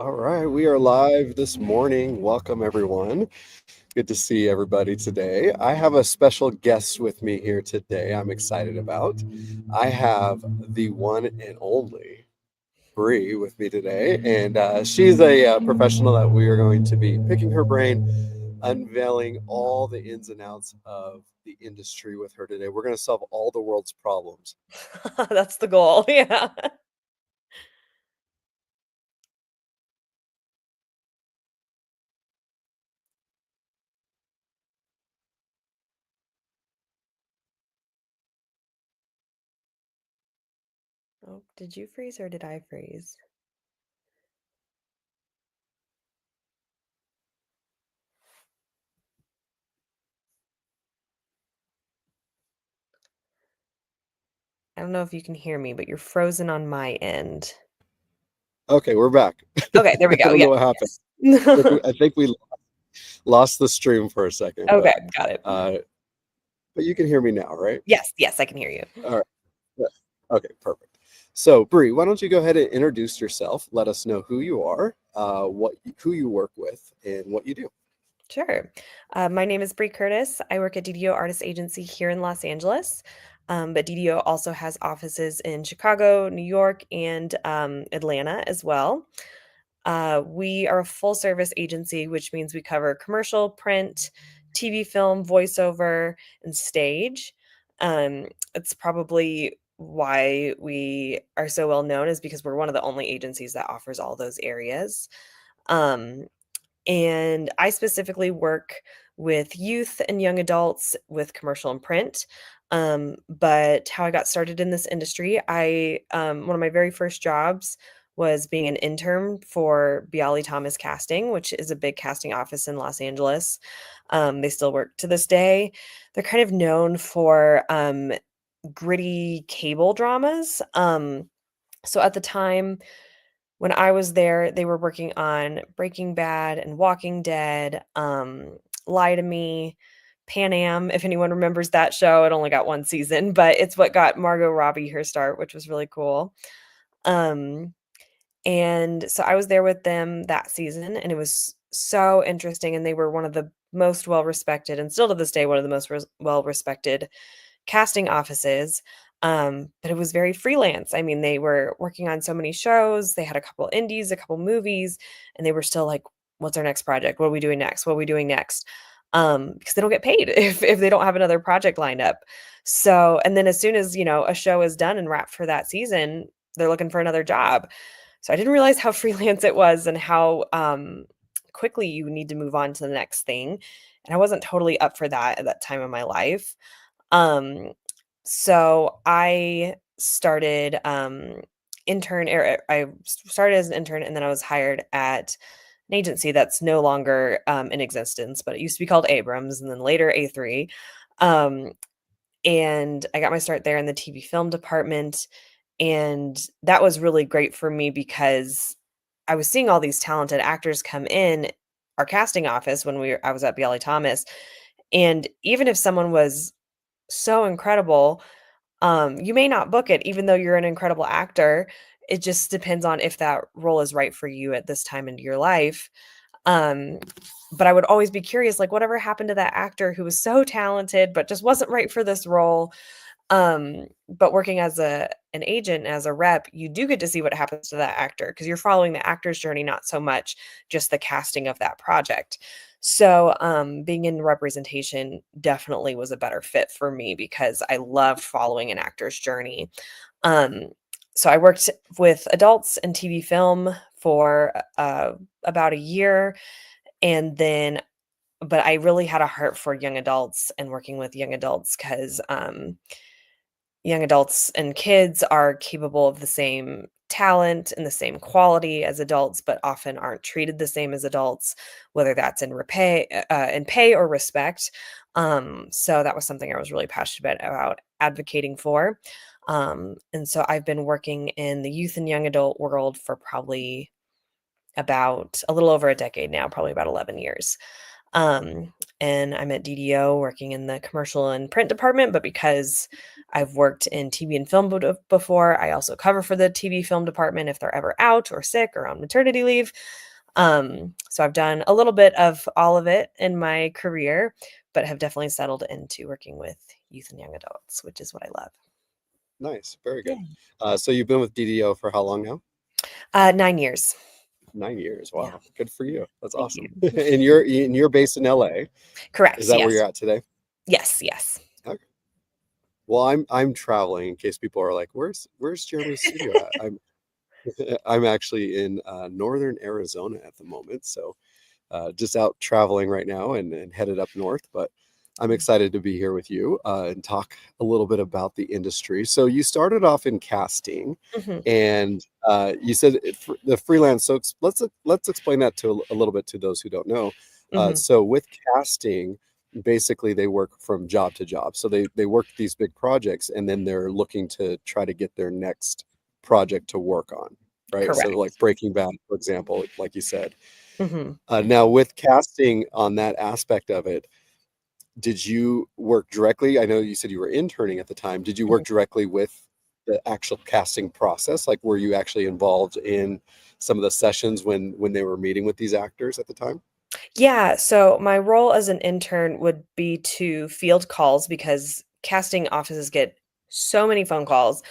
All right, we are live this morning. Welcome, everyone. Good to see everybody today. I have a special guest with me here today I'm excited about. I have the one and only Bri with me today, and she's a professional that we are going to be picking her brain, unveiling all the ins and outs of the industry with her today. We're going to solve all the world's problems. That's the goal. Yeah. Oh, did you freeze or did I freeze? I don't know if you can hear me, but you're frozen on my end. Okay, we're back. Okay, there we I go. don't know Yes, what happened. yes. I think we lost the stream for a second, Okay, got it. uh, but you can hear me now, right? Yes, yes, I can hear you. All right. Yeah. Okay, perfect. So, Bri, why don't you go ahead and introduce yourself? Let us know who you are, who you work with, and what you do. Sure. My name is Bri Curtis. I work at DDO Artists Agency here in Los Angeles, but DDO also has offices in Chicago, New York, and Atlanta as well. We are a full service agency, which means we cover commercial, print, TV, film, voiceover, and stage. It's probably why we are so well known is because we're one of the only agencies that offers all those areas. Um, and I specifically work with youth and young adults with commercial and print. But how I got started in this industry, one of my very first jobs was being an intern for Bialy Thomas Casting, which is a big casting office in Los Angeles. They still work to this day. They're kind of known for gritty cable dramas. So at the time, when I was there, they were working on Breaking Bad and Walking Dead, Lie to Me, Pan Am, if anyone remembers that show. It only got 1 season, but it's what got Margot Robbie her start, which was really cool. Um, and so I was there with them that season, and it was so interesting, and they were one of the most well-respected, and still to this day, one of the most well-respected casting offices. But it was very freelance. I mean, they were working on so many shows. They had a couple indies, a couple movies, and they were still like, "What's our next project? What are we doing next? What are we doing next?" Because they don't get paid if they don't have another project lined up. So, and then as soon as a show is done and wrapped for that season, they're looking for another job. So I didn't realize how freelance it was and how quickly you need to move on to the next thing. And I wasn't totally up for that at that time of my life. Um, so I started I started as an intern and then I was hired at an agency that's no longer in existence, but it used to be called Abrams and then later A3. Um, and I got my start there in the TV film department. And that was really great for me because I was seeing all these talented actors come in our casting office when I was at Bialy Thomas. And even if someone was so incredible, you may not book it even though you're an incredible actor. It just depends on if that role is right for you at this time into your life. Um, but I would always be curious, like, whatever happened to that actor who was so talented but just wasn't right for this role? But working as an agent, as a rep, you do get to see what happens to that actor because you're following the actor's journey, not so much just the casting of that project. So, being in representation definitely was a better fit for me because I loved following an actor's journey. Um, so I worked with adults in TV film for about a year, and then, but I really had a heart for young adults and working with young adults because young adults and kids are capable of the same talent and the same quality as adults, but often aren't treated the same as adults, whether that's in pay or respect. So that was something I was really passionate about advocating for. And so I've been working in the youth and young adult world for probably about a little over a decade now, probably about 11 years. Um, and I'm at DDO working in the commercial and print department, but because I've worked in TV and film before. I also cover for the TV film department if they're ever out or sick or on maternity leave. So I've done a little bit of all of it in my career, but have definitely settled into working with youth and young adults, which is what I love. Nice, very good. Yeah. So you've been with DDO for how long now? 9 years. 9 years. Yeah. Wow, good for you. That's Thank awesome. you. And you're based in LA. Is Correct. that where Yes. you're at today? Yes. Yes. Okay. Well, I'm traveling in case people are like, where's Jeremy's studio at? I'm actually in northern Arizona at the moment, so just out traveling right now and headed up north. But I'm excited to be here with you and talk a little bit about the industry. So you started off in casting, Hmm. and you said the freelance. So let's explain that to a little bit to those who don't know. Hmm. So with casting, basically they work from job to job. So they work these big projects, and then they're looking to try to get their next project to work on. Right. So like Correct. Breaking Bad, for example, like you said. Hmm. Now, with casting on that aspect of it, did you work directly? I know you said you were interning at the time. Did you work directly with the actual casting process? Like, were you actually involved in some of the sessions when they were meeting with these actors at the time? Yeah, so my role as an intern would be to field calls because casting offices get so many phone calls.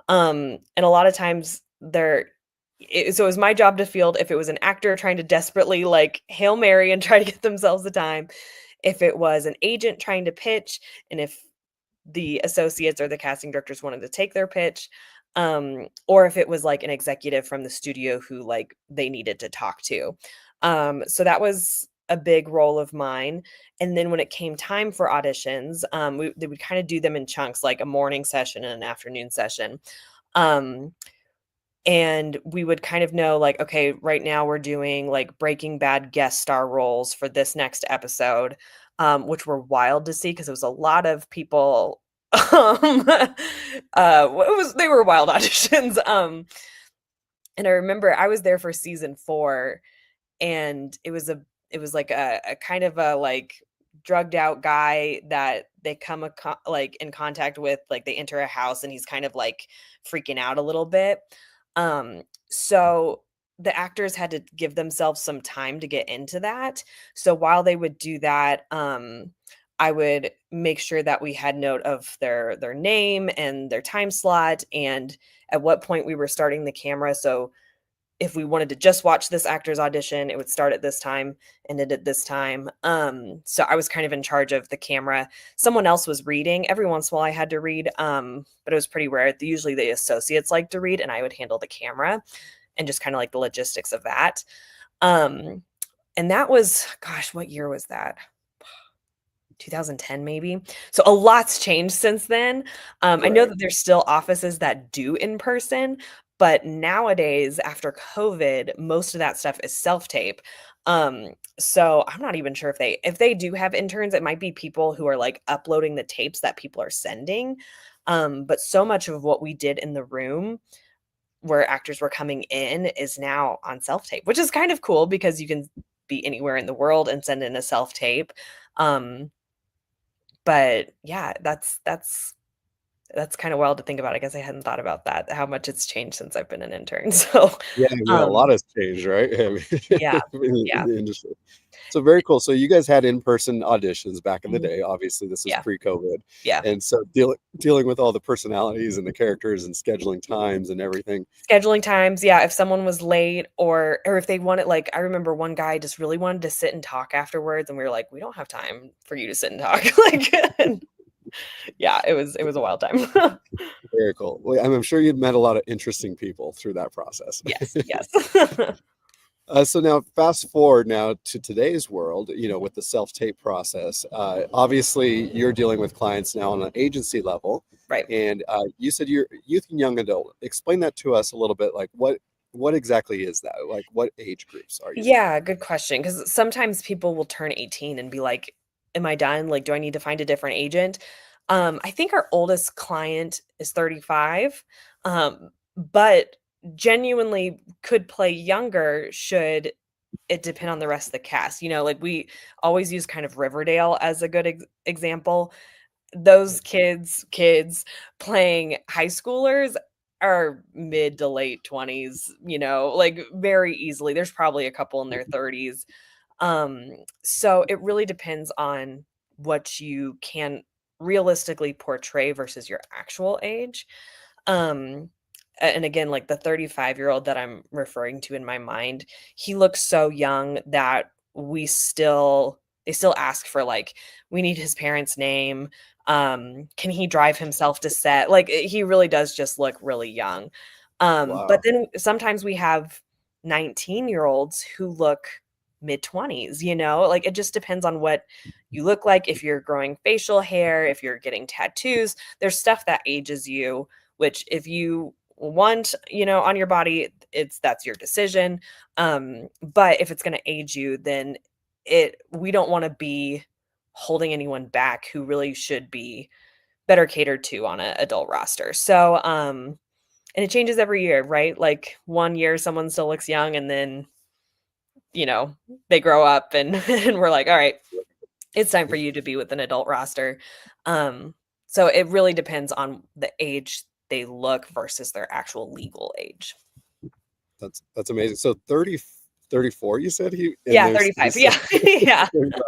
And a lot of times so it was my job to field if it was an actor trying to desperately like Hail Mary and try to get themselves a time, if it was an agent trying to pitch, and if the associates or the casting directors wanted to take their pitch, or if it was like an executive from the studio who like they needed to talk to. So that was a big role of mine. And then when it came time for auditions, they would kind of do them in chunks, like a morning session and an afternoon session. Um, and we would kind of know like, okay, right now we're doing like Breaking Bad guest star roles for this next episode, which were wild to see because it was a lot of people. They were wild auditions. And I remember I was there for season 4, and it was like a kind of a like drugged out guy that they like in contact with, like they enter a house and he's kind of like freaking out a little bit. So the actors had to give themselves some time to get into that. So while they would do that, I would make sure that we had note of their name and their time slot and at what point we were starting the camera. So if we wanted to just watch this actor's audition, it would start at this time, and end at this time. So I was kind of in charge of the camera. Someone else was reading. Every once in a while I had to read, but it was pretty rare. Usually the associates like to read, and I would handle the camera and just kind of like the logistics of that. Um, and that was, gosh, what year was that? 2010 maybe. So a lot's changed since then. I know Right. that there's still offices that do in person, but nowadays after COVID, most of that stuff is self-tape. So I'm not even sure if they do have interns, it might be people who are like uploading the tapes that people are sending. But so much of what we did in the room where actors were coming in is now on self-tape, which is kind of cool because you can be anywhere in the world and send in a self-tape. Um, but yeah, that's kinda wild to think about. I guess I hadn't thought about that, how much it's changed since I've been an intern. So, Yeah, a lot um, has changed, right? I mean, yeah, in yeah, the industry. So very cool. So you guys had in-person auditions back in the mhm, day. Obviously, this was yeah, pre-COVID, yeah. and so dealing with all the personalities and the characters and scheduling times and everything. Scheduling times, yeah, if someone was late or if they wanted like, I remember one guy just really wanted to sit and talk afterwards, and we were like, "We don't have time for you to sit and talk." Like, and yeah, it was a wild time. Very cool. Well, I'm sure you'd met a lot of interesting people through that process. Yes, yes. So now, fast forward now to today's world, with the self-tape process. Obviously, you're dealing with clients now on an agency level, Right. and you said you're youth and young adult. Explain that to us a little bit. Like, what exactly is that? Like, what age groups are you dealing Yeah, with? good question. Because sometimes people will turn 18 and be like, "Am I done? Like, do I need to find a different agent?" I think our oldest client is 35, but genuinely could play younger should it depend on the rest of the cast. Like, we always use kind of Riverdale as a good example. those kids playing high schoolers are mid to late 20s, like very easily. There's probably a couple in their 30s. So it really depends on what you can realistically portray versus your actual age. Um, and again, like the 35-year-old that I'm referring to in my mind, he looks so young that they still ask for, like, we need his parents' name. Can he drive himself to set? Like, he really does just look really young. But Wow. then sometimes we have 19-year-olds who look mid-20s, like it just depends on what you look like. If you're growing facial hair, if you're getting tattoos, there's stuff that ages you, which if you want, on your body, that's your decision. But if it's going to age you, then we don't want to be holding anyone back who really should be better catered to on an adult roster. So, and it changes every year, right? Like one year someone still looks young, and then, you know, they grow up and and we're like, all right, it's time for you to be with an adult roster. Um, so it really depends on the age they look versus their actual legal age. That's amazing. So 34, you said and Yeah, there's 35. he's still Yeah. Yeah. 35.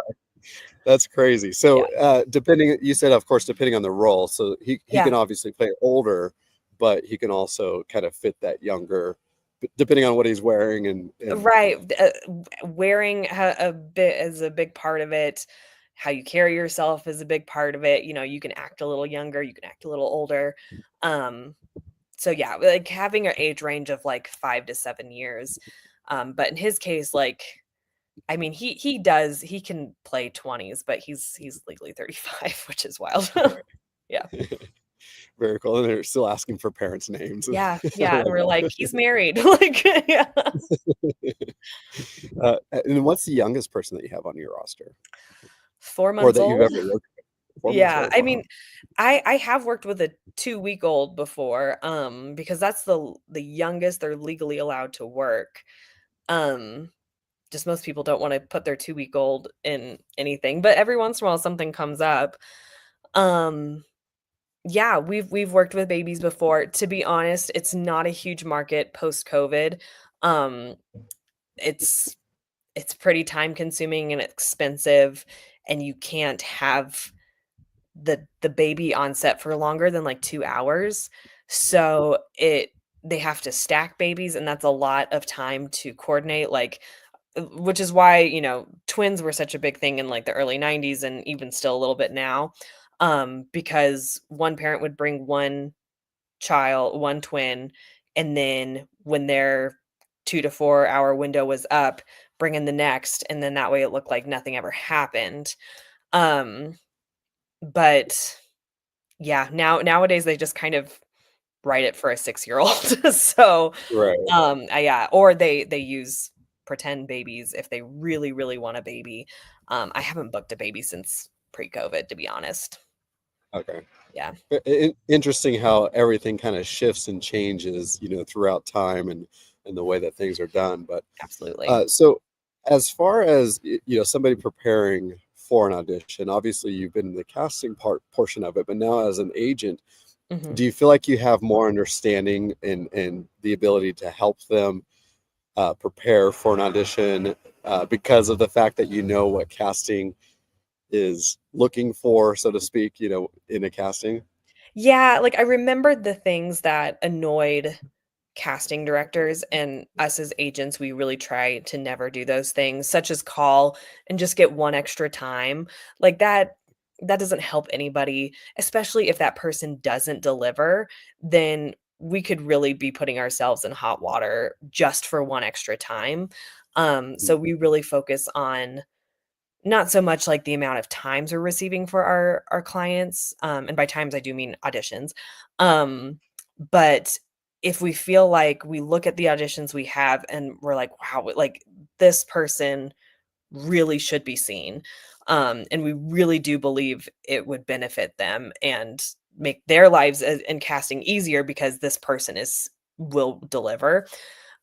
That's crazy. So Yeah. depending, you said, of course, depending on the role. So he Yeah. can obviously play older, but he can also kind of fit that younger, depending on what he's wearing and Right. Wearing a bit is a big part of it. How you carry yourself is a big part of it. You can act a little younger, you can act a little older. Um, so yeah, like having an age range of like 5 to 7 years. But in his case, like, I mean, he can play 20s, but he's legally 35, which is wild. Yeah. very cool. And they're still asking for parents' names. Yeah. I Yeah. And love we're like, that. he's married. Like, yeah. And what's the youngest person that you have on your roster, four or months that you've old. ever worked with? 4 months Yeah. old. I Wow. mean, I have worked with a 2-week old before, because that's the youngest they're legally allowed to work. Um, just most people don't want to put their 2-week old in anything, but every once in a while something comes up. Um, yeah, we've worked with babies before. To be honest, it's not a huge market post COVID. Um, it's it's pretty time consuming and expensive, and you can't have the baby on set for longer than like 2 hours. So they have to stack babies, and that's a lot of time to coordinate, like, which is why, twins were such a big thing in like the early 90s and even still a little bit now. Because one parent would bring one twin, and then when their 2 to 4 hour window was up, bring in the next, and then that way it looked like nothing ever happened. Um, but yeah, nowadays they just kind of write it for a 6-year-old. So, Right. yeah, or they use pretend babies if they really, really want a baby. I haven't booked a baby since pre-COVID, to be honest. Okay. Yeah, Interesting how everything kind of shifts and changes, throughout time and the way that things are done. But absolutely. so as far as somebody preparing for an audition, obviously you've been in the casting portion of it, but now as an agent, Mhm. do you feel like you have more understanding and the ability to help them prepare for an audition because of the fact that you know what casting is looking for, so to speak, in a casting? Yeah, like, I remembered the things that annoyed casting directors, and us as agents, we really try to never do those things, such as call and just get one extra time. Like, that doesn't help anybody, especially if that person doesn't deliver, then we could really be putting ourselves in hot water just for one extra time. So we really focus on not so much like the amount of times we're receiving for our clients, and by times I do mean auditions. But if we feel like we look at the auditions we have and we're like, wow, like this person really should be seen, and we really do believe it would benefit them and make their lives in casting easier because this person is will deliver.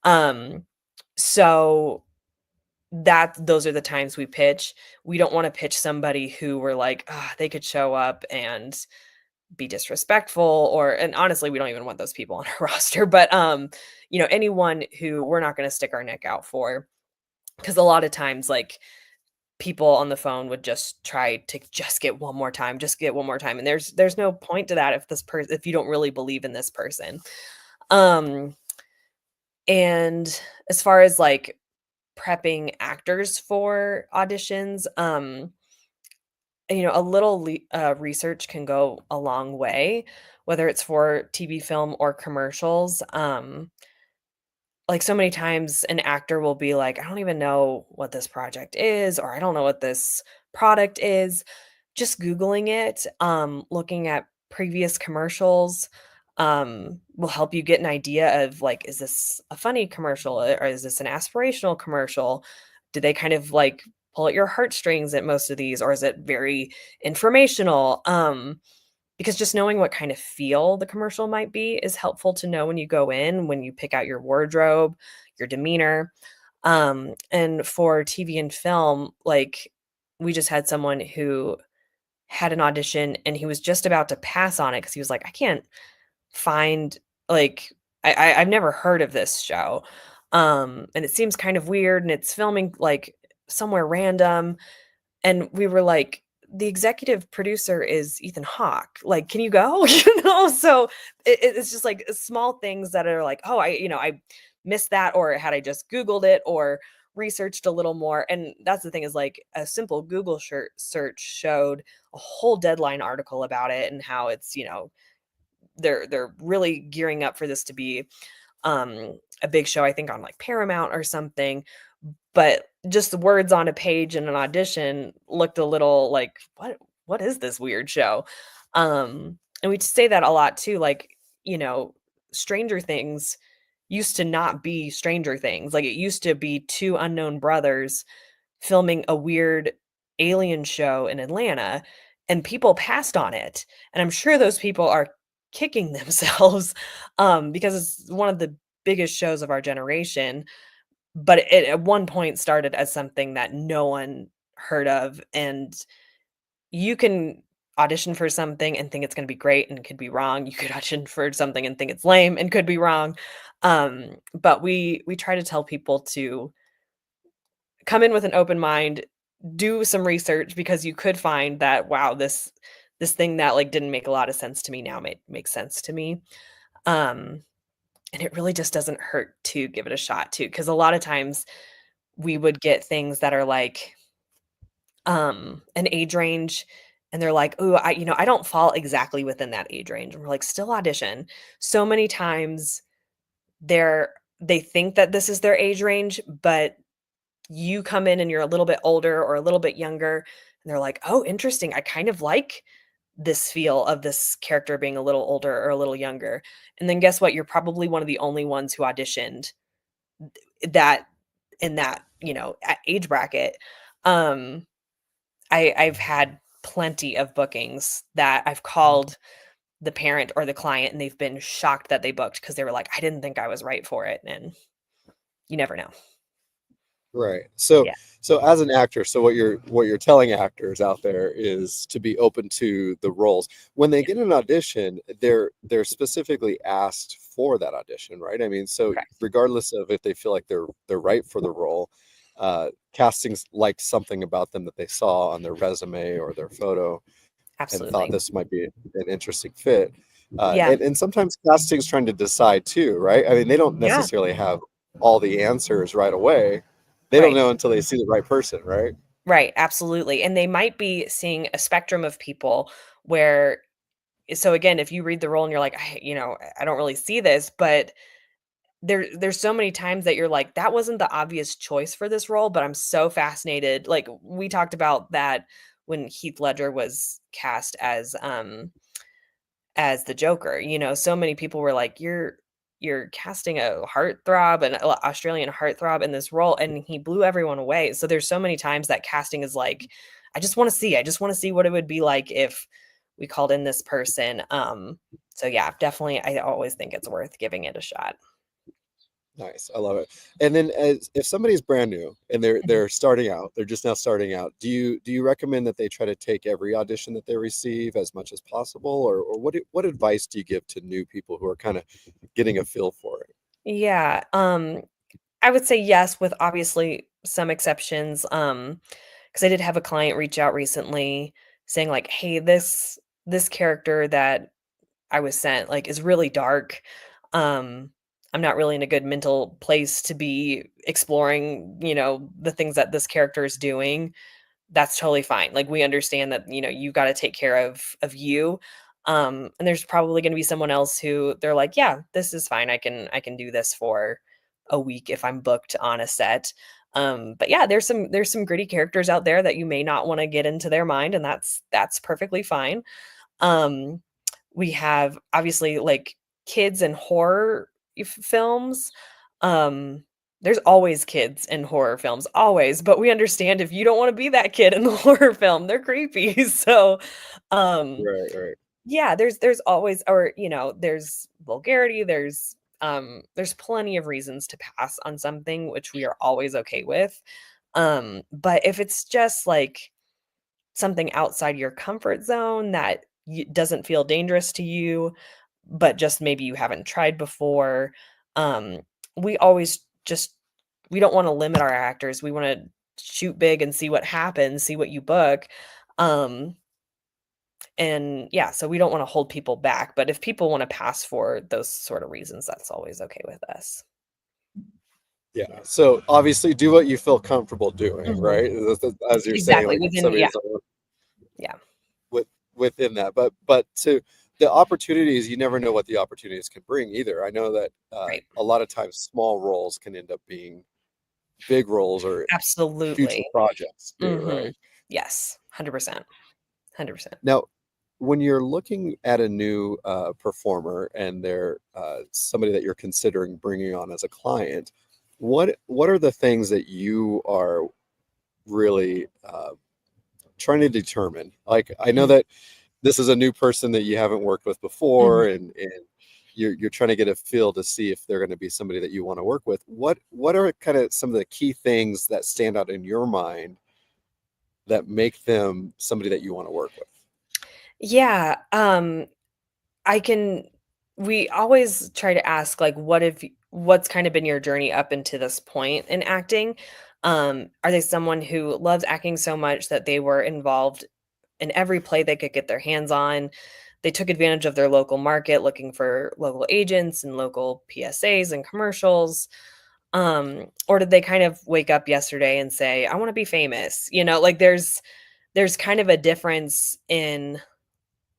Um, so those are the times we pitch. We don't wanna pitch somebody who we're like, "Ah, they could show up and be disrespectful," and honestly, we don't even want those people on our roster, but, anyone who we're not gonna stick our neck out for, because a lot of times, like, people on the phone would just try to just get one more time, just get one more time, and there's no point to that if you don't really believe in this person. Um, and as far as, like, prepping actors for auditions, a little research can go a long way, whether it's for TV, film, or commercials. Like, so many times an actor will be like, "I don't even know what this project is," or, "I don't know what this product is." Just Googling it, looking at previous commercials, will help you get an idea of, like, is this a funny commercial, or is this an aspirational commercial? Do they kind of, like, pull at your heartstrings at most of these, or is it very informational? Because just knowing what kind of feel the commercial might be is helpful to know when you go in, when you pick out your wardrobe, your demeanor. And for TV and film, like, we just had someone who had an audition and he was just about to pass on it because he was like, "I can't find, like, I've never heard of this show, and it seems kind of weird, and it's filming, like, somewhere random." And we were like, "The executive producer is Ethan Hawke, like, can you go?" So it's just, like, small things that are like, "Oh, I missed that," or had I just Googled it or researched a little more, and that's the thing is, like, a simple Google search showed a whole Deadline article about it and how it's, they're really gearing up for this to be, a big show, I think on, like, Paramount or something, but just the words on a page in an audition looked a little like, "What is this weird show?" And we say that a lot too, like, you know, Stranger Things used to not be Stranger Things, like, it used to be 2 unknown brothers filming a weird alien show in Atlanta, and people passed on it, and I'm sure those people are kicking themselves, because it's one of the biggest shows of our generation, but it at one point started as something that no one heard of, and you can audition for something and think it's gonna be great and could be wrong. You could audition for something and think it's lame and could be wrong. But we try to tell people to come in with an open mind, do some research because you could find that, wow, this thing that, like, didn't make a lot of sense to me now makes sense to me. Um, and it really just doesn't hurt to give it a shot too, because a lot of times we would get things that are like, an age range, and they're like, "Ooh, I don't fall exactly within that age range." And we're like, "Still audition." So many times they think that this is their age range, but you come in and you're a little bit older or a little bit younger, and they're like, "Oh, interesting. I kind of like this feel of this character being a little older or a little younger." And then guess what? You're probably one of the only ones who auditioned that in that, age bracket. Um, I've had plenty of bookings that I've called the parent or the client, and they've been shocked that they booked because they were like, "I didn't think I was right for it," and you never know. Right. So Yeah, so as an actor, so what you're telling actors out there is to be open to the roles. When they yeah, get an audition, they're specifically asked for that audition, right? I mean, so correct. regardless of if they feel like they're right for the role, castings liked something about them that they saw on their resume or their photo and thought Absolutely. this might be an interesting fit. Yeah, And sometimes casting's trying to decide too, right? I mean, they don't yeah, necessarily have all the answers right away. They don't right. know until they see the right person, right? Right, absolutely, and they might be seeing a spectrum of people where so again, if you read the role and you're like, I don't really see this," but there's so many times that you're like, "That wasn't the obvious choice for this role, but I'm so fascinated." Like, we talked about that when Heath Ledger was cast as the Joker, so many people were like, "You're casting a heartthrob, an Australian heartthrob in this role," and he blew everyone away. So there's so many times that casting is like, I just wanna see what it would be like if we called in this person." So yeah, definitely, I always think it's worth giving it a shot. Nice. I love it. And then as if somebody's brand new and Mhm. they're starting out, they're just now starting out, do you recommend that they try to take every audition that they receive as much as possible, or what advice do you give to new people who are kind of getting a feel for it? Yeah, I would say yes, with obviously some exceptions, because I did have a client reach out recently saying like, "Hey, this character that I was sent, like, is really dark. Um, I'm not really in a good mental place to be exploring, the things that this character is doing." That's totally fine. Like, we understand that, you gotta take care of you. And there's probably gonna be someone else who they're like, "Yeah, this is fine. I can do this for a week if I'm booked on a set." But yeah, there's some gritty characters out there that you may not wanna get into their mind, and that's perfectly fine. Um, we have obviously like kids and horror films. Um, there's always kids in horror films, always, but we understand if you don't want to be that kid in the horror film, they're creepy. So, um, Right, right. yeah, there's always, or there's vulgarity, there's plenty of reasons to pass on something, which we are always okay with. But if it's just like something outside your comfort zone that doesn't feel dangerous to you, but just maybe you haven't tried before. Um, we always just we don't want to limit our actors. We want to shoot big and see what happens, see what you book. Um, and yeah, so we don't want to hold people back. But if people want to pass for those sort of reasons, that's always okay with us. Yeah. So obviously do what you feel comfortable doing, Mhm. right? As you're saying, Exactly. like Within, somebody yeah, is yeah, with within that. But to the opportunities, you never know what the opportunities can bring either. I know that right. a lot of times small roles can end up being big roles or future Absolutely. projects too, Hmm. right? Yes, 100%. 100%. Now, when you're looking at a new performer and they're somebody that you're considering bringing on as a client, what are the things that you are really trying to determine? Like, I know Mhm. that this is a new person that you haven't worked with before, Mhm. and you're trying to get a feel to see if they're going to be somebody that you want to work with. What are kind of some of the key things that stand out in your mind that make them somebody that you want to work with? Yeah, I can we always try to ask, like, what's kind of been your journey up into this point in acting? Are they someone who loves acting so much that they were involved in every play they could get their hands on? They took advantage of their local market, looking for local agents and local PSAs and commercials. Or did they kind of wake up yesterday and say, "I wanna be famous?" Like, there's kind of a difference in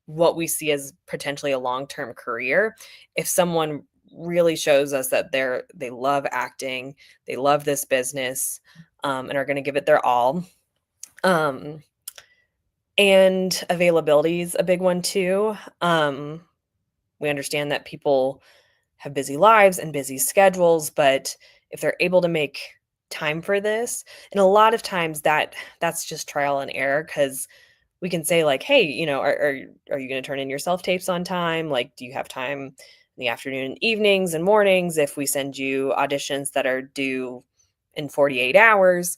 what we see as potentially a long-term career. If someone really shows us that they love acting, they love this business, and are gonna give it their all. Um, and availability is a big one too. We understand that people have busy lives and busy schedules, but if they're able to make time for this, and a lot of times that's just trial and error, because we can say like, "Hey, are you gonna turn in your self-tapes on time? Like, do you have time in the afternoon, evenings, and mornings if we send you auditions that are due in 48 hours?"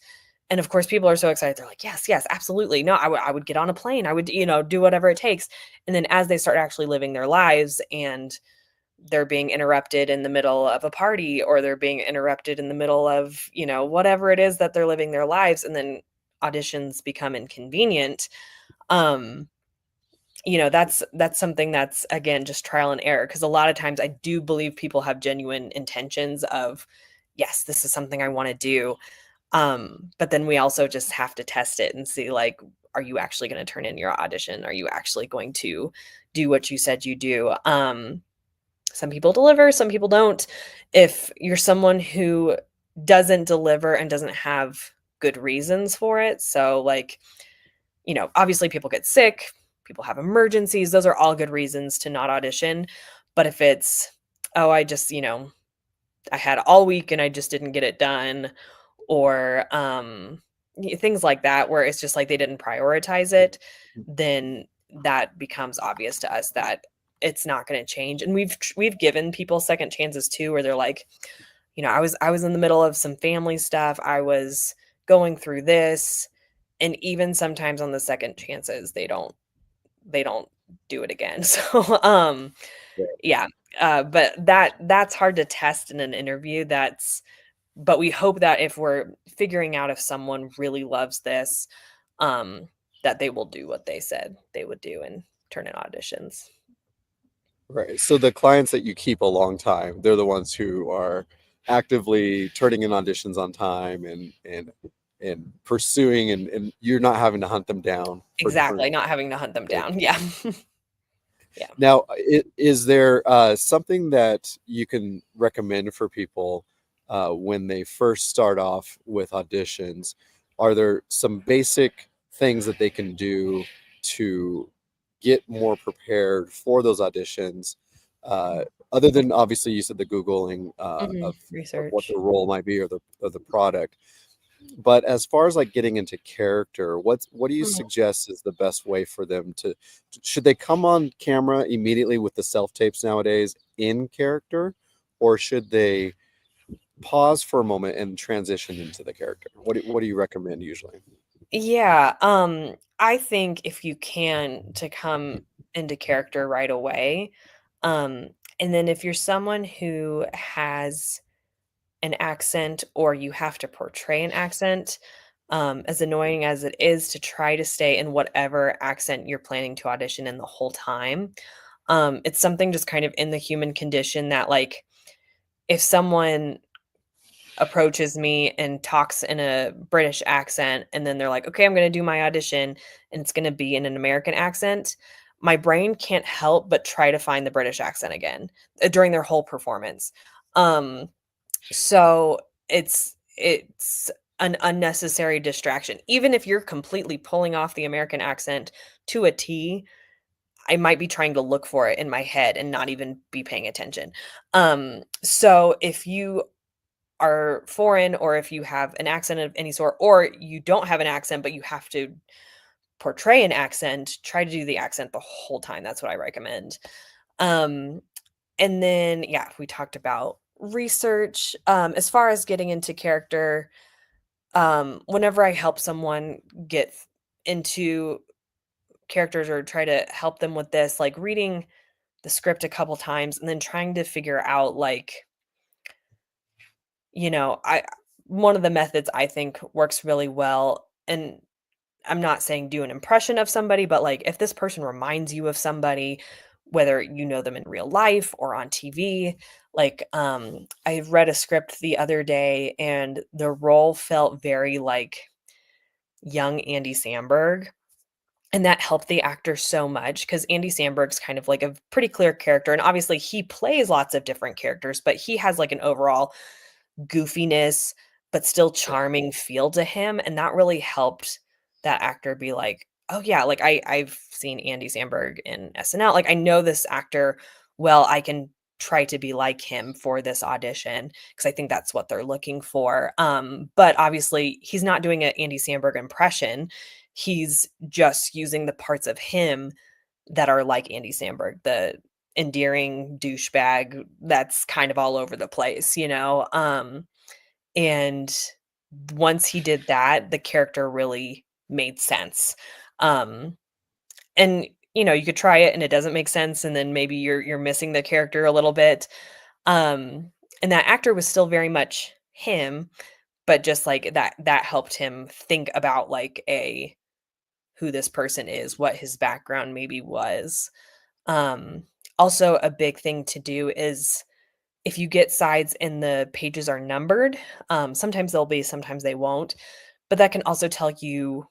And of course, people are so excited. They're like, "Yes, yes, absolutely. No, I would get on a plane. I would, do whatever it takes." And then as they start actually living their lives and they're being interrupted in the middle of a party, or they're being interrupted in the middle of, whatever it is that they're living their lives, and then auditions become inconvenient. um that's something that's, again, just trial and error, because a lot of times I do believe people have genuine intentions of, yes, this is something I want to do. But then we also just have to test it and see, like, are you actually going to turn in your audition? Are you actually going to do what you said you do? Some people deliver, some people don't. If you're someone who doesn't deliver and doesn't have good reasons for it, so like, obviously people get sick, people have emergencies, those are all good reasons to not audition. But if it's, oh, I had all week and I just didn't get it done, or things like that, where it's just like they didn't prioritize it, then that becomes obvious to us that it's not going to change. And we've given people second chances too, where they're like, I was in the middle of some family stuff. I was going through this, and even sometimes on the second chances, they don't do it again. So, yeah, but that's hard to test in an interview. But we hope that if we're figuring out if someone really loves this, um, that they will do what they said they would do and turn in auditions. Right. So the clients that you keep a long time, they're the ones who are actively turning in auditions on time and pursuing and you're not having to hunt them down for different. Exactly, not having to hunt them down. Yeah. Yeah. Now, is there something that you can recommend for people when they first start off with auditions? Are there some basic things that they can do to get more prepared for those auditions? Uh, Other than obviously you said the Googling Mhm. of what the Research. role might be or the product. But as far as like getting into character, what do you Mhm. suggest is the best way for them to should they come on camera immediately with the self tapes nowadays in character, or should they pause for a moment and transition into the character? What do you recommend usually? Yeah, I think if you can to come into character right away, um, and then if you're someone who has an accent or you have to portray an accent, as annoying as it is to try to stay in whatever accent you're planning to audition in the whole time, it's something just kind of in the human condition that, like, if someone approaches me and talks in a British accent, and then they're like, "Okay, I'm gonna do my audition," and it's gonna be in an American accent, my brain can't help but try to find the British accent again, during their whole performance. Um, so it's an unnecessary distraction. Even if you're completely pulling off the American accent to a T, I might be trying to look for it in my head and not even be paying attention. So if you are foreign or if you have an accent of any sort, or you don't have an accent, but you have to portray an accent, try to do the accent the whole time. That's what I recommend. Um, and then, yeah, we talked about research. As far as getting into character, whenever I help someone get into characters or try to help them with this, like reading the script a couple times and then trying to figure out, like, I one of the methods I think works really well, and I'm not saying do an impression of somebody, but, like, if this person reminds you of somebody, whether you know them in real life or on TV, like, I read a script the other day, and the role felt very like young Andy Samberg, and that helped the actor so much because Andy Samberg's kind of like a pretty clear character, and obviously he plays lots of different characters, but he has, like, an overall goofiness, but still charming feel to him, and that really helped that actor be like, "Oh, yeah, like, I've seen Andy Samberg in SNL, like, I know this actor well, I can try to be like him for this audition because I think that's what they're looking for." But obviously, he's not doing an Andy Samberg impression, he's just using the parts of him that are like Andy Samberg, the endearing douchebag that's kind of all over the place, and once he did that, the character really made sense. Um, and, you could try it and it doesn't make sense, and then maybe you're missing the character a little bit. Um, and that actor was still very much him, but just like that helped him think about like a who this person is, what his background maybe was. Um, Also a big thing to do is if you get sides and the pages are numbered, sometimes they'll be, sometimes they won't, but that can also tell you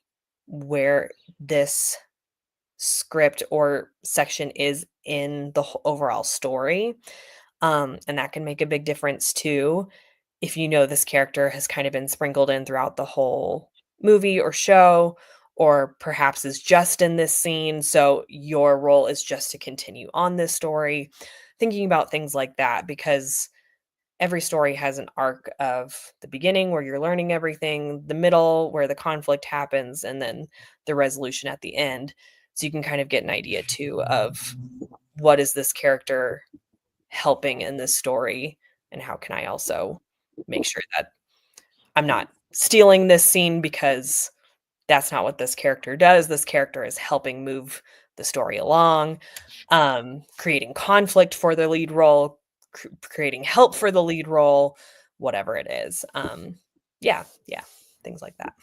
where this script or section is in the overall story. And that can make a big difference too. If you know this character has kind of been sprinkled in throughout the whole movie or show, or perhaps is just in this scene. So your role is just to continue on this story. Thinking about things like that because every story has an arc of the beginning where you're learning everything, the middle where the conflict happens, and then the resolution at the end. So you can kind of get an idea too of what is this character helping in this story and how can I also make sure that I'm not stealing this scene because that's not what this character does. This character is helping move the story along, creating conflict for the lead role, creating help for the lead role, whatever it is. Yeah, yeah, things like that.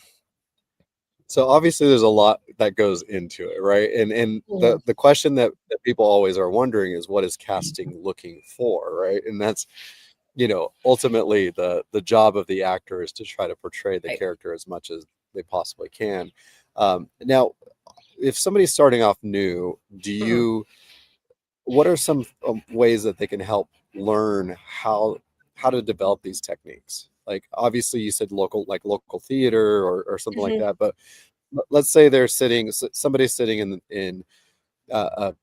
So obviously there's a lot that goes into it, right? And Mhm. the question that people always are wondering is what is casting looking for, right? And that's, ultimately the job of the actor is to try to portray the Right. character as much as they possibly can. Now, if somebody's starting off new, Mhm. what are some ways that they can help learn how to develop these techniques? Like obviously you said local theater or something like Mhm. that, but let's say somebody's sitting in a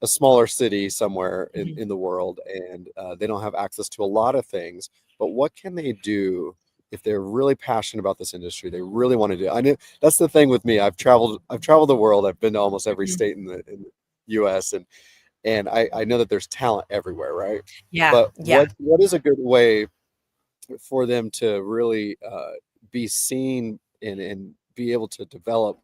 smaller city somewhere Mhm. in the world, and they don't have access to a lot of things, but what can they do if they're really passionate about this industry? They really want to do it. I know that's the thing with me. I've traveled the world. I've been to almost every Mhm. state in the US, and I know that there's talent everywhere, right? Yeah, But yeah. what is a good way for them to really be seen and be able to develop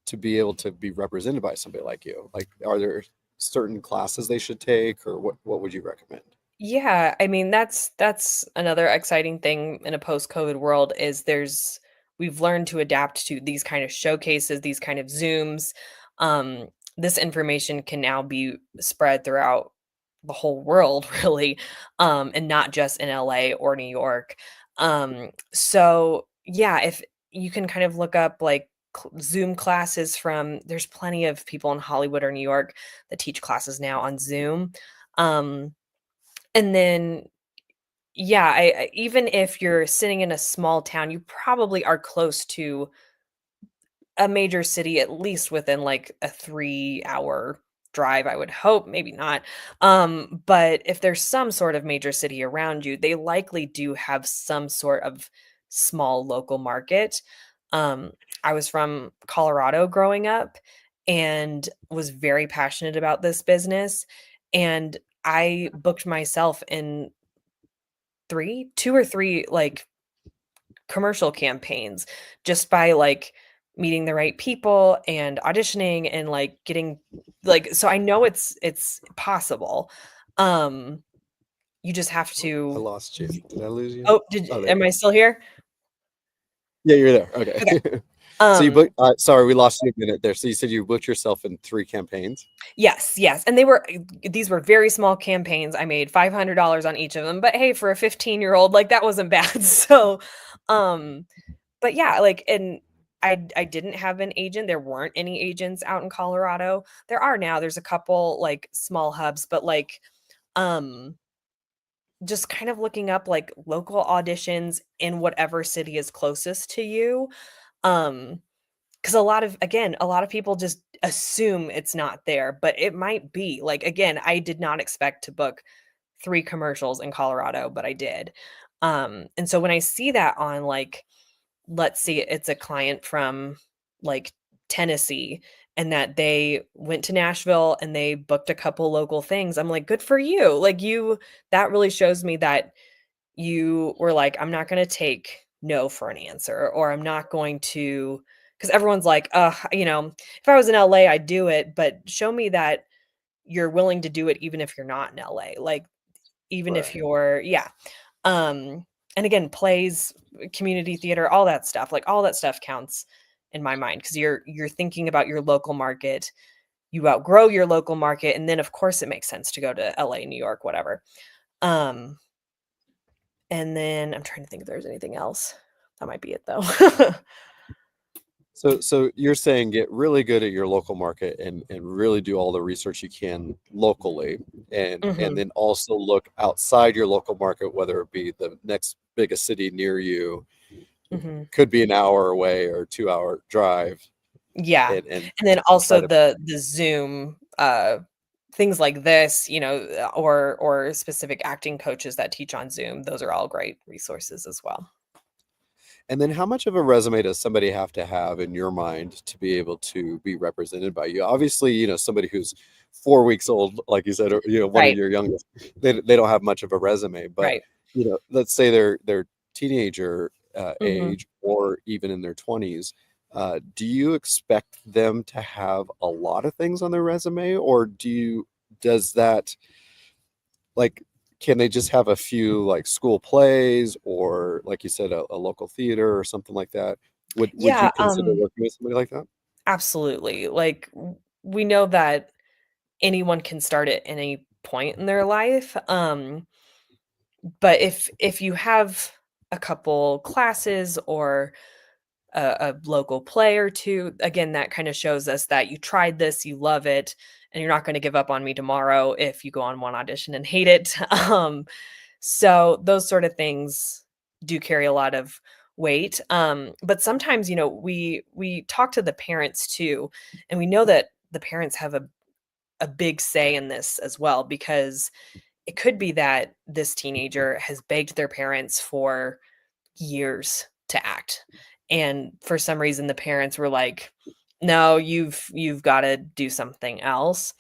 to be able to be represented by somebody like you? Like, are there certain classes they should take, or what would you recommend? Yeah, I mean, that's another exciting thing in a post-COVID world is we've learned to adapt to these kind of showcases, these kind of Zooms. Um, this information can now be spread throughout the whole world, really, and not just in LA or New York. So yeah, if you can kind of look up like Zoom classes there's plenty of people in Hollywood or New York that teach classes now on Zoom. Um, and then, yeah, even if you're sitting in a small town, you probably are close to a major city, at least within like a 3-hour drive, I would hope, maybe not. But if there's some sort of major city around you, they likely do have some sort of small local market. Um, I was from Colorado growing up and was very passionate about this business. And I booked myself in 2 or 3, like, commercial campaigns just by, like, meeting the right people and auditioning and, like, getting so I know it's possible. Um, you just have Oh, I to lost you. Did I lose you? Oh, Oh, there you am go. I still here? Yeah, you're there. Okay. Okay. So you Um, booked. Sorry, we lost you a minute there. So you said you booked yourself in 3 campaigns. yes, yes, and these were very small campaigns. I made $500 on each of them, but hey, for a 15-year-old, like, that wasn't bad. So, um but yeah, like, and I didn't have an agent. There weren't any agents out in Colorado. There are now. There's a couple like small hubs, but like um just kind of looking up like local auditions in whatever city is closest to you. Um because a lot of people just assume it's not there, but it might be. Like again, I did not expect to book 3 commercials in Colorado, but I did. And so when I see that on like let's see, it's a client from like Tennessee and that they went to Nashville and they booked a couple local things. I'm like, good for you. Like that really shows me that you were like, I'm not going to take no for an answer, or I'm not going to, because everyone's like, if I was in LA, I'd do it. But show me that you're willing to do it even if you're not in LA. Like, even if Right. you're, yeah. Um, and again, plays, community theater, all that stuff, like all that stuff counts in my mind because you're thinking about your local market. You outgrow your local market, and then of course it makes sense to go to LA, New York, whatever. Um, and then I'm trying to think if there's anything else. That might be it though. So you're saying get really good at your local market and really do all the research you can locally, and Mhm, then also look outside your local market, whether it be the next biggest city near you, mhm. could be an hour away or 2 hour drive, Yeah, and and then try also to. the Zoom, things like this, or specific acting coaches that teach on Zoom, those are all great resources as well. And then how much of a resume does somebody have to have in your mind to be able to be represented by you? Obviously, somebody who's 4 weeks old, like you said, or one of Right, your youngest, they don't have much of a resume. But right. let's say they're teenager Mhm. age or even in their 20s, do you expect them to have a lot of things on their resume, or does that, like, can they just have a few like school plays or like you said a local theater or something like that? Would Yeah, you consider working with somebody like that? absolutely. Like, we know that anyone can start at any point in their life, but if you have a couple classes or a local play or 2, again, that kinda shows us that you tried this, you love it, and you're not gonna give up on me tomorrow if you go on one audition and hate it. So those sort of things do carry a lot of weight, but sometimes, we talk to the parents too, and we know that the parents have a big say in this as well, because it could be that this teenager has begged their parents for years to act. And for some reason the parents were like, "No, you've gotta do something else."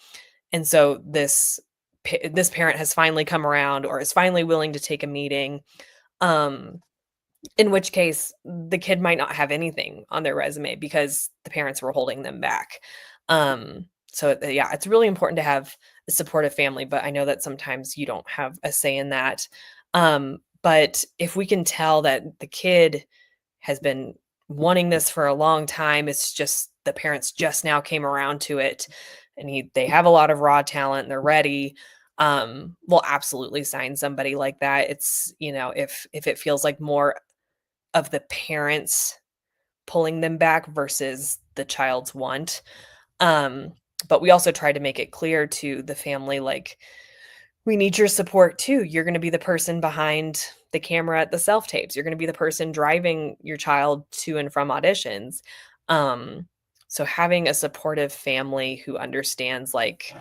And so this parent has finally come around or is finally willing to take a meeting, um, in which case the kid might not have anything on their resume because the parents were holding them back. Yeah, it's really important to have a supportive family, but I know that sometimes you don't have a say in that. But if we can tell that the kid has been wanting this for a long time, it's just the parents just now came around to it, and they have a lot of raw talent, they're ready, we'll absolutely sign somebody like that. It's, if it feels like more of the parents pulling them back versus the child's want. Um, but we also try to make it clear to the family, like, we need your support too. You're going to be the person behind the camera at the self tapes. You're going to be the person driving your child to and from auditions. Um, so having a supportive family who understands, like,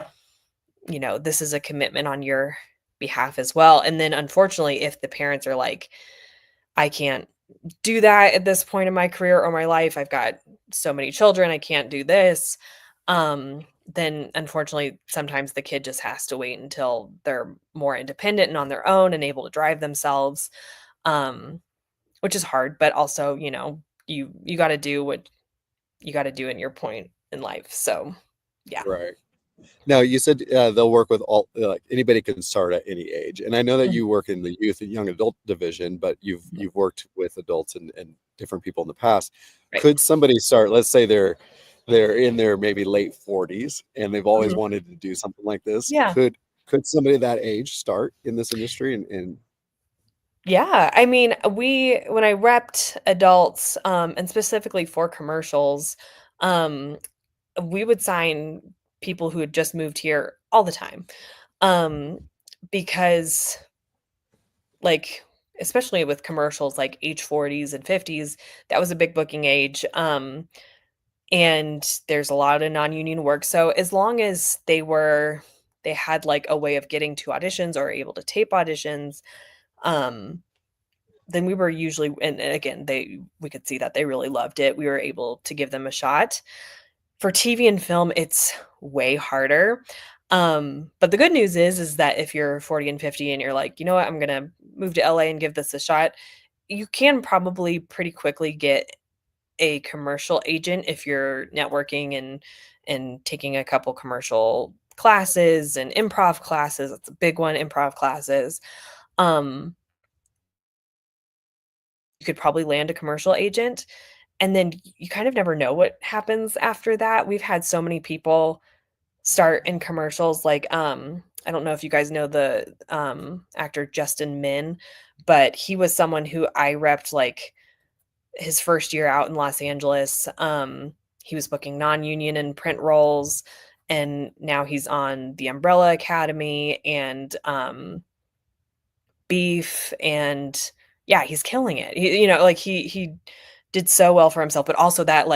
this is a commitment on your behalf as well. And then unfortunately, if the parents are like, I can't do that at this point in my career or my life. I've got so many children, I can't do this. Then unfortunately, sometimes the kid just has to wait until they're more independent and on their own and able to drive themselves. Um, which is hard, but also, you got to do what you got to do in your point in life. So, yeah. Right. Now, you said they'll work with all, like anybody can start at any age, and I know that Mhm. you work in the youth and young adult division, but you've worked with adults and different people in the past. Right. Could somebody start? Let's say they're in their maybe late 40s and they've always Mhm. wanted to do something like this. Yeah. Could somebody that age start in this industry? And Yeah, I mean, when I repped adults, and specifically for commercials, um, we would sign people who had just moved here all the time. Um, because, like, especially with commercials, like H40s and 50s, that was a big booking age. And there's a lot of non-union work. So as long as they had like a way of getting to auditions or able to tape auditions, um, then we were usually, and again, we could see that they really loved it. We were able to give them a shot. For TV and film, it's way harder. But the good news is that if you're 40 and 50 and you're like, "You know what? I'm gonna move to LA and give this a shot," you can probably pretty quickly get a commercial agent if you're networking and taking a couple commercial classes and improv classes. That's a big one, improv classes. Um, you could probably land a commercial agent, and then you kind of never know what happens after that. We've had so many people start in commercials, like, I don't know if you guys know the, actor Justin Min, but he was someone who I repped, like, his first year out in Los Angeles. He was booking non-union and print roles, and now he's on The Umbrella Academy and, Beef, and yeah, he's killing it. Like, he did so well for himself, but also that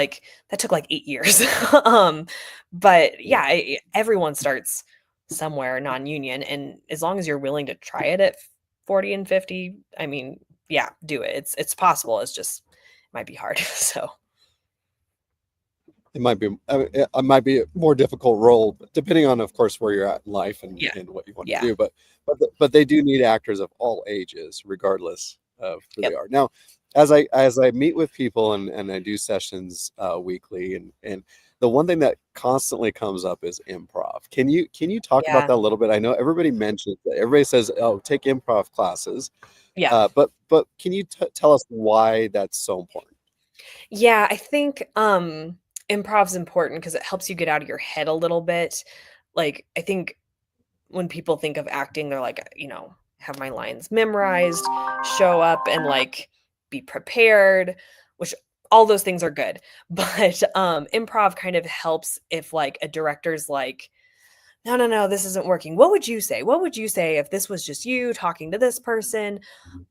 took like 8 years. Um, but yeah, everyone starts somewhere non-union, and as long as you're willing to try it at 40 and 50, I mean, yeah, do it. It's possible. It's just it might be hard. So, it might be it might be a more difficult role, depending on, of course, where you're at in life yeah. and what you want to Yeah. do. But they do need actors of all ages, regardless. of who they Yep. are. Now, as I meet with people and I do sessions weekly, and the one thing that constantly comes up is improv. Can you talk about Yeah. that a little bit? I know everybody mentions that. Everybody says, "Oh, take improv classes," Yeah. but can you tell us why that's so important? Yeah, I think, improv's important because it helps you get out of your head a little bit. Like, I think when people think of acting, they're like, have my lines memorized, show up and, like, be prepared, which all those things are good. But, improv kind of helps if, like, a director's like, "No, no, no, this isn't working. What would you say? What would you say if this was just you talking to this person?"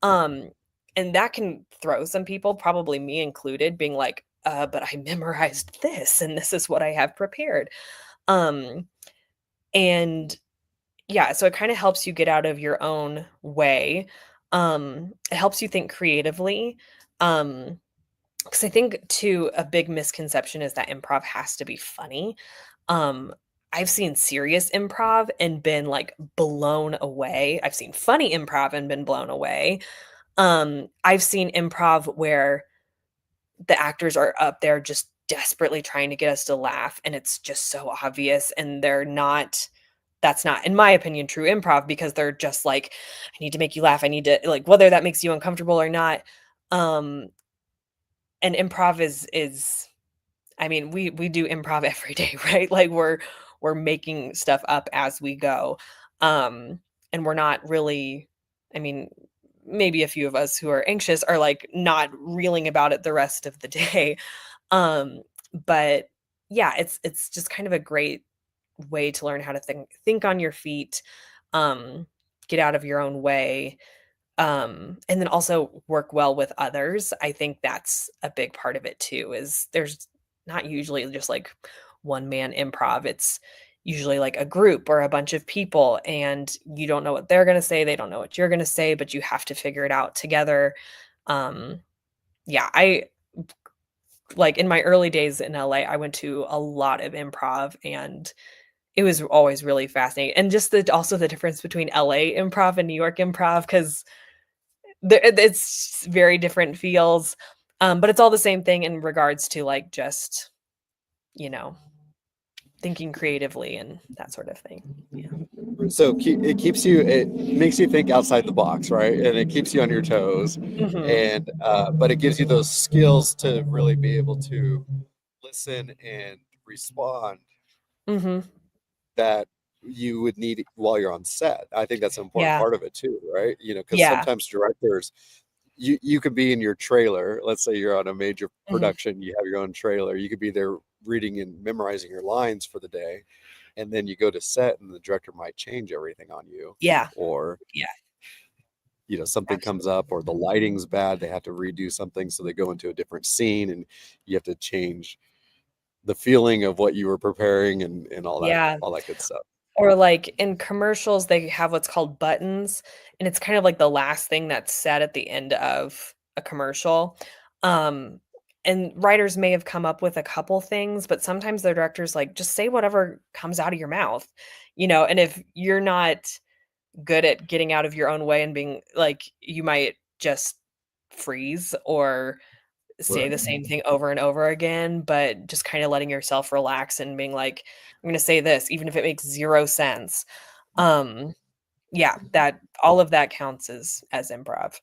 Um, and that can throw some people, probably me included, being like, but I memorized this and this is what I have prepared." Um, and yeah, so it kind of helps you get out of your own way. It helps you think creatively. Because I think too, a big misconception is that improv has to be funny. Um, I've seen serious improv and been like blown away. I've seen funny improv and been blown away. I've seen improv where the actors are up there just desperately trying to get us to laugh, and it's just so obvious, and they're not that's not, in my opinion, true improv because they're just like, "I need to make you laugh. I need to," like, whether that makes you uncomfortable or not. Um, and improv is I mean, we do improv every day, right? Like, we're making stuff up as we go. Um, and we're not really I mean, maybe a few of us who are anxious are, like, not reeling about it the rest of the day. Um, but yeah, it's just kind of a great way to learn how to think on your feet, um, get out of your own way, and then also work well with others. I think that's a big part of it too, is there's not usually just like one man improv. It's usually like a group or a bunch of people, and you don't know what they're going to say, they don't know what you're going to say, but you have to figure it out together. Um, yeah, I like in my early days in LA, I went to a lot of improv, and it was always really fascinating. And just the difference between LA improv and New York improv, because it's very different feels, but it's all the same thing in regards to, like, just, you know, thinking creatively and that sort of thing. Yeah. So it makes you think outside the box, right? And it keeps you on your toes, Mhm. and but it gives you those skills to really be able to listen and respond Mhm. that you would need while you're on set. I think that's an important Yeah. part of it too, right? Because Yeah. sometimes directors, you could be in your trailer. Let's say you're on a major Mhm. production, you have your own trailer. You could be there reading and memorizing your lines for the day, and then you go to set, and the director might change everything on you, Yeah. or Yeah. something comes Absolutely. up, or the lighting's bad, they have to redo something, so they go into a different scene, and you have to change the feeling of what you were preparing, and Yeah. all that good stuff. Or, like, in commercials, they have what's called buttons, and it's kind of like the last thing that's said at the end of a commercial. Um, and writers may have come up with a couple things, but sometimes the director's like, "Just say whatever comes out of your mouth," and if you're not good at getting out of your own way and being like, you might just freeze or say the Right. same thing over and over again, but just kinda letting yourself relax and being like, "I'm gonna say this, even if it makes 0 sense." Um, yeah, that all of that counts as improv.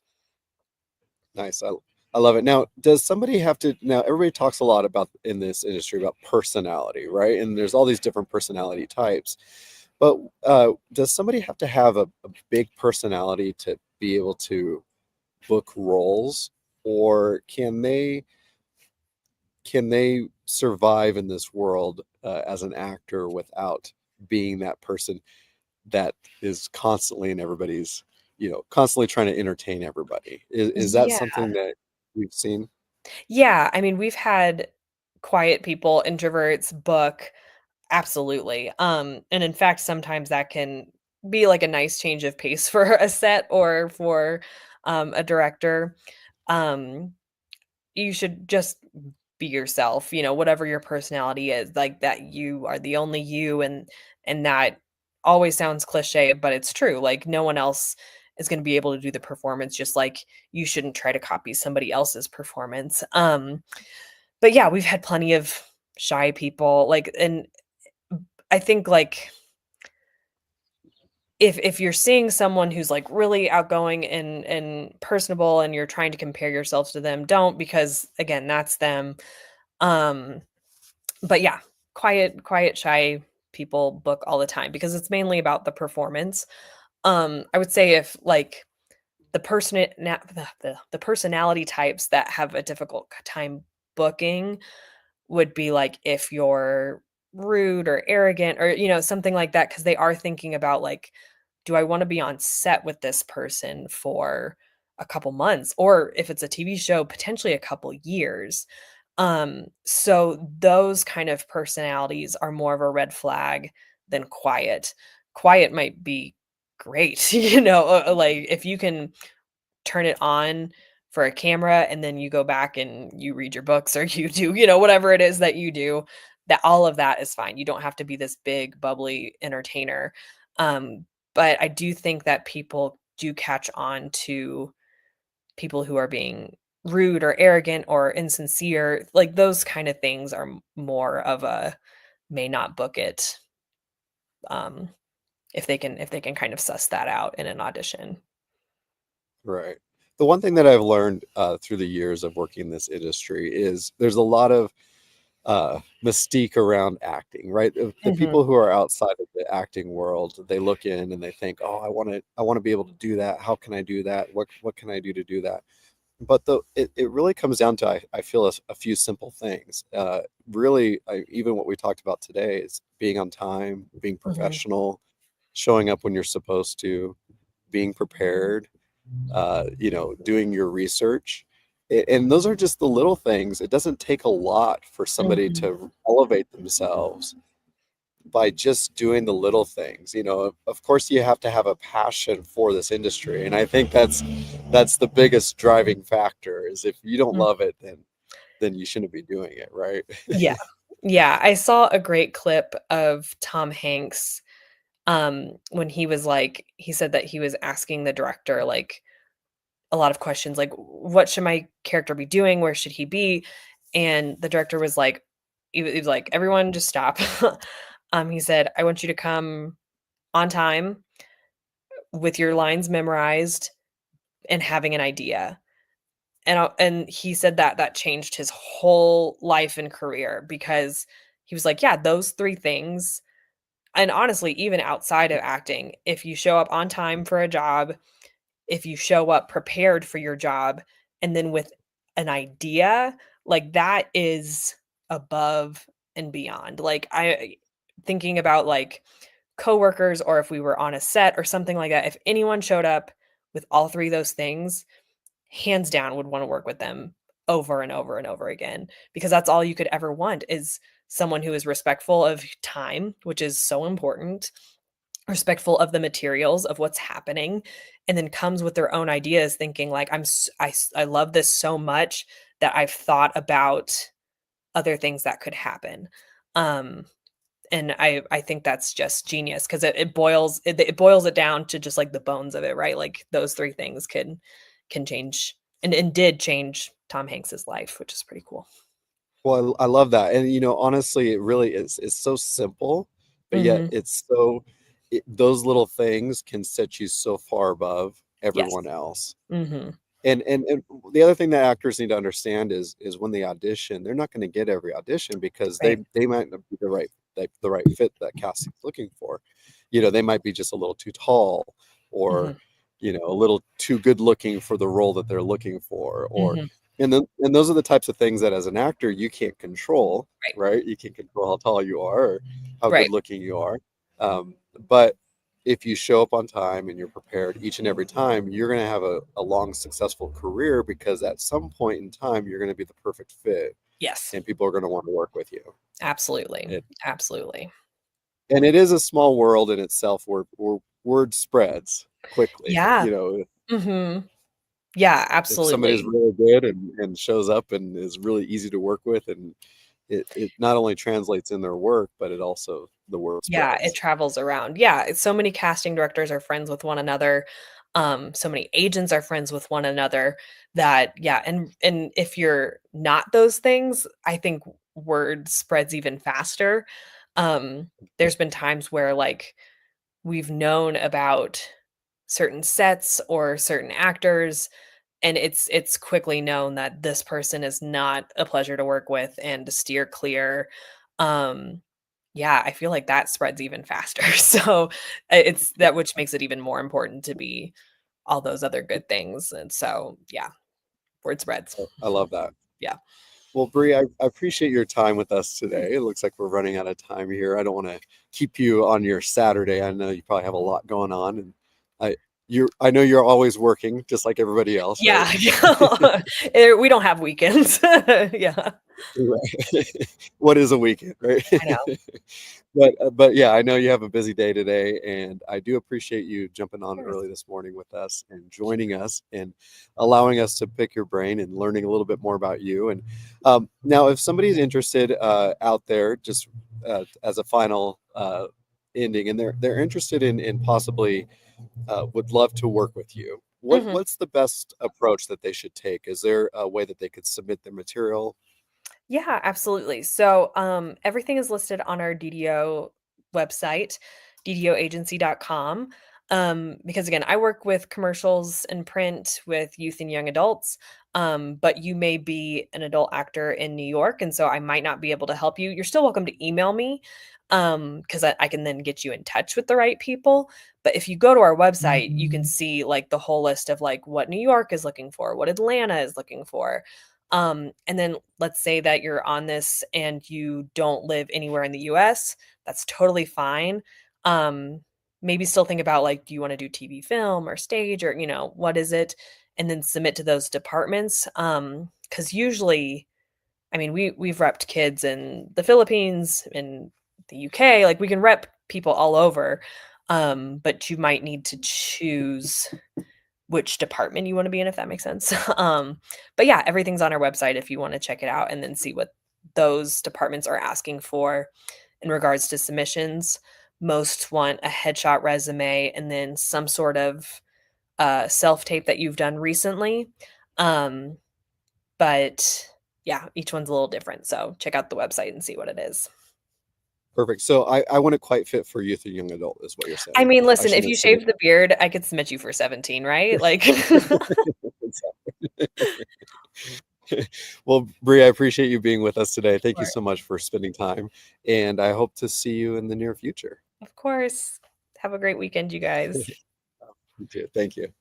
Nice. I love it. Now, does somebody have to now everybody talks a lot about in this industry about personality, right? And there's all these different personality types. But does somebody have to have a big personality to be able to book roles, or can they survive in this world as an actor without being that person that is constantly in everybody's, constantly trying to entertain everybody? Is that Yeah. something that you've seen? Yeah, I mean, we've had quiet people, introverts book, absolutely, and in fact, sometimes that can be like a nice change of pace for a set or for, a director. Um You should just be yourself, whatever your personality is, like, that you are the only you, and that always sounds cliche, but it's true, like, no one else is going to be able to do the performance, just like you shouldn't try to copy somebody else's performance. But yeah, we've had plenty of shy people, like, and I think, like, if you're seeing someone who's, like, really outgoing and personable and you're trying to compare yourselves to them, don't, because again, that's them. Um, but yeah, quiet, shy people book all the time because it's mainly about the performance. I would say if, like, the personality types that have a difficult time booking would be, like, if you're rude or arrogant or, something like that, because they are thinking about, like, do I wanna be on set with this person for a couple months? Or if it's a TV show, potentially a couple years. So those kind of personalities are more of a red flag than quiet. Quiet might be great, like, if you can turn it on for a camera and then you go back and you read your books or you do, whatever it is that you do, that all of that is fine. You don't have to be this big bubbly entertainer. Um, but I do think that people do catch on to people who are being rude or arrogant or insincere. Like, those kind of things are more of a may not book it, um, if they can kind of suss that out in an audition. Right. The one thing that I've learned through the years of working in this industry is there's a lot of mystique around acting, right? The Mhm, people who are outside of the acting world, they look in and they think, "Oh, I want to be able to do that. How can I do that? What can I do to do that?" But it really comes down to I feel a few simple things. Really, even what we talked about today is being on time, being mhm, professional, showing up when you're supposed to, being prepared, doing your research. And those are just the little things. It doesn't take a lot for somebody mhm, to elevate themselves by just doing the little things. Of course, you have to have a passion for this industry, and I think that's the biggest driving factor. Is if you don't mm. love it, then you shouldn't be doing it, right? Yeah. Yeah, I saw a great clip of Tom Hanks, when he said that he was asking the director, like, a lot of questions, like, "What should my character be doing? Where should he be?" And the director was like, he was like, "Everyone just stop." He said, "I want you to come on time with your lines memorized and having an idea." And he said that that changed his whole life and career because he was like, "Yeah, those 3 things." And honestly, even outside of acting, if you show up on time for a job, if you show up prepared for your job, and then with an idea, like, that is above and beyond. Like, I thinking about, like, coworkers, or if we were on a set or something like that, if anyone showed up with all 3 of those things, hands down would wanna work with them over and over and over again, because that's all you could ever want is someone who is respectful of time, which is so important, respectful of the materials of what's happening, and then comes with their own ideas thinking, like, I love this so much that I've thought about other things that could happen. Um, and I think that's just genius, 'cause it boils it down to just, like, the bones of it, right? Like, those 3 things can change, and did change Tom Hanks's life, which is pretty cool. Well, I love that, and honestly, it really is. It's so simple, but yet Mhm. those little things can set you so far above Yes. everyone else. Mhm. And the other thing that actors need to understand is when they audition, they're not going to get every audition because they Right. they might not be the right fit that casting's looking for. They might be just a little too tall, or Mhm. a little too good looking for the role that they're looking for, or Mhm. and those are the types of things that as an actor you can't control, Right. right? You can't control how tall you are or how good Right. looking you are. But if you show up on time and you're prepared each and every time, you're going to have a long, successful career because at some point in time, you're going to be the perfect fit Yes. and people are going to want to work with you. Absolutely. It, Absolutely. and it is a small world in itself where word spreads quickly. Yeah. Mhm. Yeah, If somebody's absolutely. really good and shows up and is really easy to work with, and it not only translates in their work, but it also, the word Yeah, it spreads. travels around. Yeah, so many casting directors are friends with one another. So many agents are friends with one another that, yeah, and if you're not those things, I think word spreads even faster. There's been times where like we've known about certain sets or certain actors, and it's quickly known that this person is not a pleasure to work with and to steer clear. Um, yeah, I feel like that spreads even faster. So it's that, which makes it even more important to be all those other good things. And so, yeah, word spreads. I love that. Yeah. Well, Bri, I appreciate your time with us today. It looks like we're running out of time here. I don't want to keep you on your Saturday. I know you probably have a lot going on, and I I know you're always working just like everybody else, right? Yeah. We don't have weekends. Yeah. Right. What is a weekend, right? I know. But yeah, I know you have a busy day today, and I do appreciate you jumping Of on course. early this morning with us and joining us and allowing us to pick your brain and learning a little bit more about you. And now, if somebody's interested out there, just as a final ending, and they're interested in possibly would love to work with you, Mhm. what's the best approach that they should take? Is there a way that they could submit their material? Yeah, absolutely. So, everything is listed on our DDO website, ddoagency.com. Because again, I work with commercials and print with youth and young adults. But you may be an adult actor in New York, and so I might not be able to help you. You're still welcome to email me, because I can then get you in touch with the right people. But if you go to our website, you can see like the whole list of like what New York is looking for, what Atlanta is looking for. And then let's say that you're on this and you don't live anywhere in the US, that's totally fine. Um, Maybe still think about like, do you want to do TV, film, or stage, or what is it? And then submit to those departments. Because usually, I mean, we've repped kids in the Philippines, in the UK, like we can rep people all over. But you might need to choose which department you wanna be in, if that makes sense. But yeah, everything's on our website if you wanna check it out and then see what those departments are asking for in regards to submissions. Most want a headshot resume and then some sort of, self-tape that you've done recently. Um, but yeah, each one's a little different, so check out the website and see what it is. Perfect. So I wouldn't quite fit for youth or young adult, is what you're I saying. mean, I listen, if shouldn't you submit. shaved the beard, I could submit you for 17, right? Like Well, Bri, I appreciate you being with us today. Thank you Sure. so much for spending time, and I hope to see you in the near future. Of course. Have a great weekend, you guys. You too. Thank you.